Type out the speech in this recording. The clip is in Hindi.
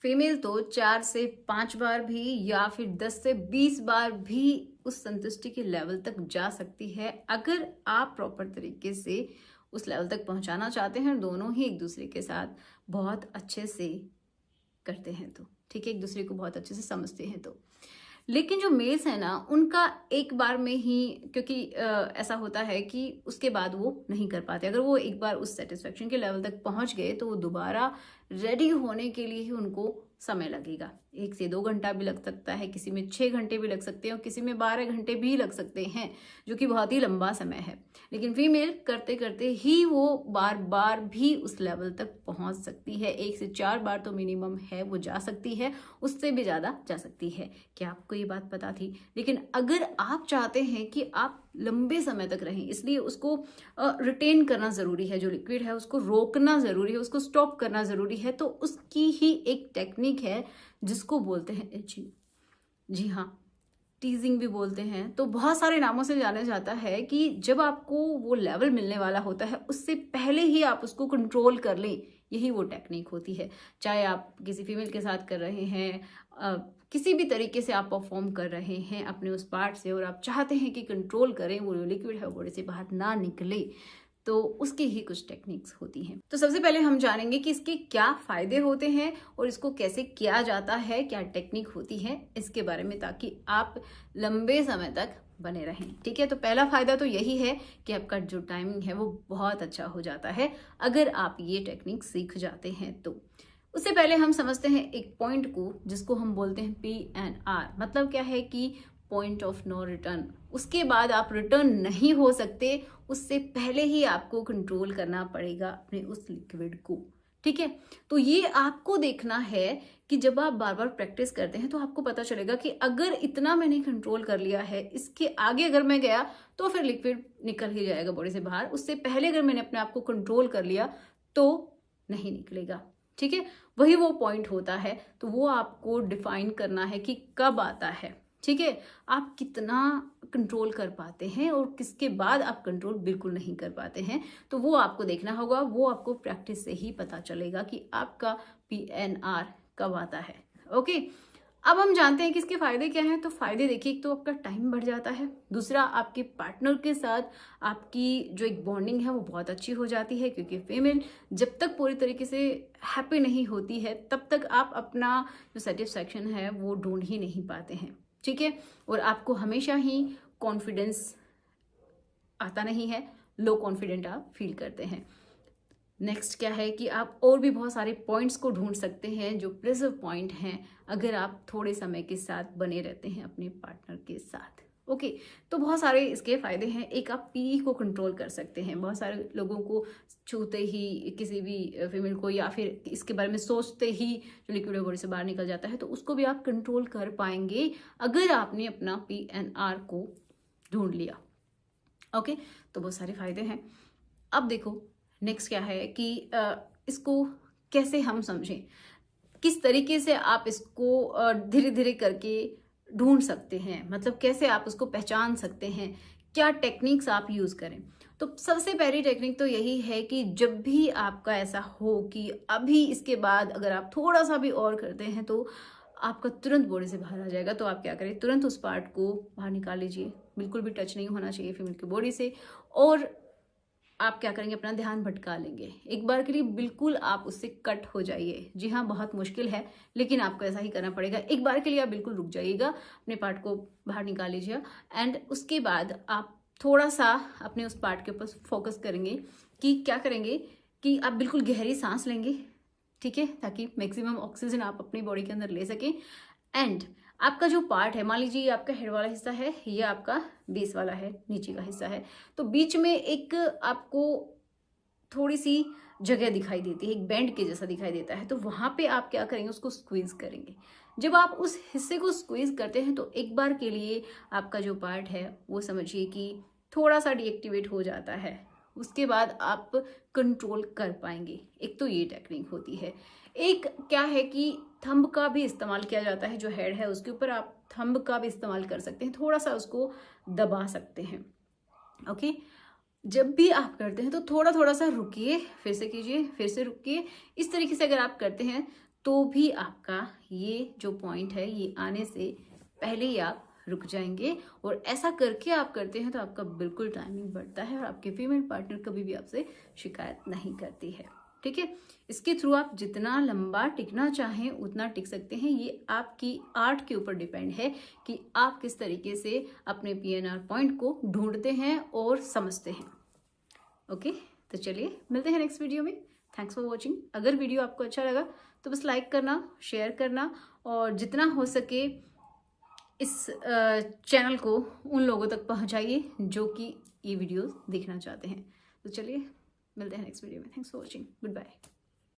फीमेल तो 4 से 5 बार भी या फिर 10 से 20 बार भी उस संतुष्टि के लेवल तक जा सकती है, अगर आप प्रॉपर तरीके से उस लेवल तक पहुंचाना चाहते हैं और दोनों ही एक दूसरे के साथ बहुत अच्छे से करते हैं तो ठीक है, एक दूसरे को बहुत अच्छे से समझते हैं तो। लेकिन जो मेल्स है ना, उनका एक बार में ही, क्योंकि ऐसा होता है कि उसके बाद वो नहीं कर पाते। अगर वो एक बार उस सेटिस्फेक्शन के लेवल तक पहुंच गए तो वो दोबारा रेडी होने के लिए ही उनको समय लगेगा। 1 से 2 घंटा भी लग सकता है, किसी में 6 घंटे भी लग सकते हैं और किसी में 12 घंटे भी लग सकते हैं, जो कि बहुत ही लंबा समय है। लेकिन फीमेल करते करते ही वो बार बार भी उस लेवल तक पहुंच सकती है। 1 से 4 बार तो मिनिमम है वो जा सकती है, उससे भी ज़्यादा जा सकती है। क्या आपको ये बात पता थी? लेकिन अगर आप चाहते हैं कि आप लंबे समय तक रहें, इसलिए उसको रिटेन करना ज़रूरी है, जो लिक्विड है उसको रोकना ज़रूरी है, उसको स्टॉप करना ज़रूरी है। तो उसकी ही एक टेक्निक है जिसको बोलते हैं एचिंग। जी हाँ, टीजिंग भी बोलते हैं। तो बहुत सारे नामों से जाना जाता है कि जब आपको वो लेवल मिलने वाला होता है उससे पहले ही आप उसको कंट्रोल कर लें, यही वो टेक्निक होती है। चाहे आप किसी फीमेल के साथ कर रहे हैं, किसी भी तरीके से आप परफॉर्म कर रहे हैं अपने उस पार्ट से, और आप चाहते हैं कि कंट्रोल करें, वो लिक्विड है वो बॉडी से बाहर ना निकले, तो उसकी ही कुछ टेक्निक्स होती हैं। तो सबसे पहले हम जानेंगे कि इसके क्या फायदे होते हैं और इसको कैसे किया जाता है, क्या टेक्निक होती है इसके बारे में, ताकि आप लंबे समय तक बने रहें। ठीक है, तो पहला फायदा तो यही है कि आपका जो टाइमिंग है वो बहुत अच्छा हो जाता है अगर आप ये टेक्निक सीख जाते हैं तो। उससे पहले हम समझते हैं एक पॉइंट को, जिसको हम बोलते हैं PNR। मतलब क्या है कि पॉइंट ऑफ नो रिटर्न। उसके बाद आप रिटर्न नहीं हो सकते, उससे पहले ही आपको कंट्रोल करना पड़ेगा अपने उस लिक्विड को। ठीक है, तो ये आपको देखना है कि जब आप बार बार प्रैक्टिस करते हैं तो आपको पता चलेगा कि अगर इतना मैंने कंट्रोल कर लिया है, इसके आगे अगर मैं गया तो फिर लिक्विड निकल ही जाएगा बॉडी से बाहर। उससे पहले अगर मैंने अपने आप को कंट्रोल कर लिया तो नहीं निकलेगा। ठीक है, वही वो पॉइंट होता है। तो वो आपको डिफाइन करना है कि कब आता है। ठीक है, आप कितना कंट्रोल कर पाते हैं और किसके बाद आप कंट्रोल बिल्कुल नहीं कर पाते हैं, तो वो आपको देखना होगा। वो आपको प्रैक्टिस से ही पता चलेगा कि आपका PNR कब आता है। ओके, अब हम जानते हैं कि इसके फायदे क्या हैं। तो फायदे देखिए, एक तो आपका टाइम बढ़ जाता है, दूसरा आपके पार्टनर के साथ आपकी जो एक बॉन्डिंग है वो बहुत अच्छी हो जाती है, क्योंकि फीमेल जब तक पूरी तरीके से हैप्पी नहीं होती है तब तक आप अपना जो सेटिस्फैक्शन है वो ढूंढ ही नहीं पाते हैं। ठीक है, और आपको हमेशा ही कॉन्फिडेंस आता नहीं है, लो कॉन्फिडेंट आप फील करते हैं। नेक्स्ट क्या है कि आप और भी बहुत सारे पॉइंट्स को ढूंढ सकते हैं जो प्रेजर पॉइंट हैं, अगर आप थोड़े समय के साथ बने रहते हैं अपने पार्टनर के साथ। ओके, तो बहुत सारे इसके फायदे हैं। एक, आप पी को कंट्रोल कर सकते हैं। बहुत सारे लोगों को छूते ही, किसी भी फीमेल को, या फिर इसके बारे में सोचते ही जो लिक्विड बॉडी से बाहर निकल जाता है, तो उसको भी आप कंट्रोल कर पाएंगे अगर आपने अपना PNR को ढूंढ लिया। ओके, तो बहुत सारे फायदे हैं। अब देखो नेक्स्ट क्या है कि इसको कैसे हम समझें, किस तरीके से आप इसको धीरे धीरे करके ढूंढ सकते हैं, मतलब कैसे आप उसको पहचान सकते हैं, क्या टेक्निक्स आप यूज करें। तो सबसे पहली टेक्निक तो यही है कि जब भी आपका ऐसा हो कि अभी इसके बाद अगर आप थोड़ा सा भी और करते हैं तो आपका तुरंत बॉडी से बाहर आ जाएगा, तो आप क्या करें, तुरंत उस पार्ट को बाहर निकाल लीजिए। बिल्कुल भी टच नहीं होना चाहिए फीमेल की बॉडी से। और आप क्या करेंगे, अपना ध्यान भटका लेंगे। एक बार के लिए बिल्कुल आप उससे कट हो जाइए। जी हाँ, बहुत मुश्किल है लेकिन आपको ऐसा ही करना पड़ेगा। एक बार के लिए आप बिल्कुल रुक जाइएगा, अपने पार्ट को बाहर निकाल लीजिए, एंड उसके बाद आप थोड़ा सा अपने उस पार्ट के ऊपर फोकस करेंगे कि क्या करेंगे कि आप बिल्कुल गहरी सांस लेंगे। ठीक है, ताकि मैक्सिमम ऑक्सीजन आप अपनी बॉडी के अंदर ले सकें। एंड आपका जो पार्ट है, मान लीजिए आपका हेड वाला हिस्सा है, ये आपका बेस वाला है, नीचे का हिस्सा है, तो बीच में एक आपको थोड़ी सी जगह दिखाई देती है, एक बैंड के जैसा दिखाई देता है। तो वहां पे आप क्या करेंगे, उसको स्क्वीज करेंगे। जब आप उस हिस्से को स्क्वीज करते हैं तो एक बार के लिए आपका जो पार्ट है वो समझिए कि थोड़ा सा डीएक्टिवेट हो जाता है। उसके बाद आप कंट्रोल कर पाएंगे। एक तो ये टेक्निक होती है। एक क्या है कि थंब का भी इस्तेमाल किया जाता है, जो हेड है उसके ऊपर आप थंब का भी इस्तेमाल कर सकते हैं, थोड़ा सा उसको दबा सकते हैं। ओके, जब भी आप करते हैं तो थोड़ा थोड़ा सा रुकिए, फिर से कीजिए, फिर से रुकिए। इस तरीके से अगर आप करते हैं तो भी आपका ये जो पॉइंट है ये आने से पहले ही आप रुक जाएंगे। और ऐसा करके आप करते हैं तो आपका बिल्कुल टाइमिंग बढ़ता है और आपके फीमेल पार्टनर कभी भी आपसे शिकायत नहीं करती है। ठीक है, इसके थ्रू आप जितना लंबा टिकना चाहें उतना टिक सकते हैं। ये आपकी आर्ट के ऊपर डिपेंड है कि आप किस तरीके से अपने PNR पॉइंट को ढूंढते हैं और समझते हैं। ओके, तो चलिए मिलते हैं नेक्स्ट वीडियो में। Thanks for watching. अगर वीडियो आपको अच्छा लगा तो बस लाइक करना, शेयर करना और जितना हो सके इस चैनल को उन लोगों तक पहुंचाइए जो कि ये वीडियोस देखना चाहते हैं। तो चलिए मिलते हैं नेक्स्ट वीडियो में। Thanks for watching. Good bye.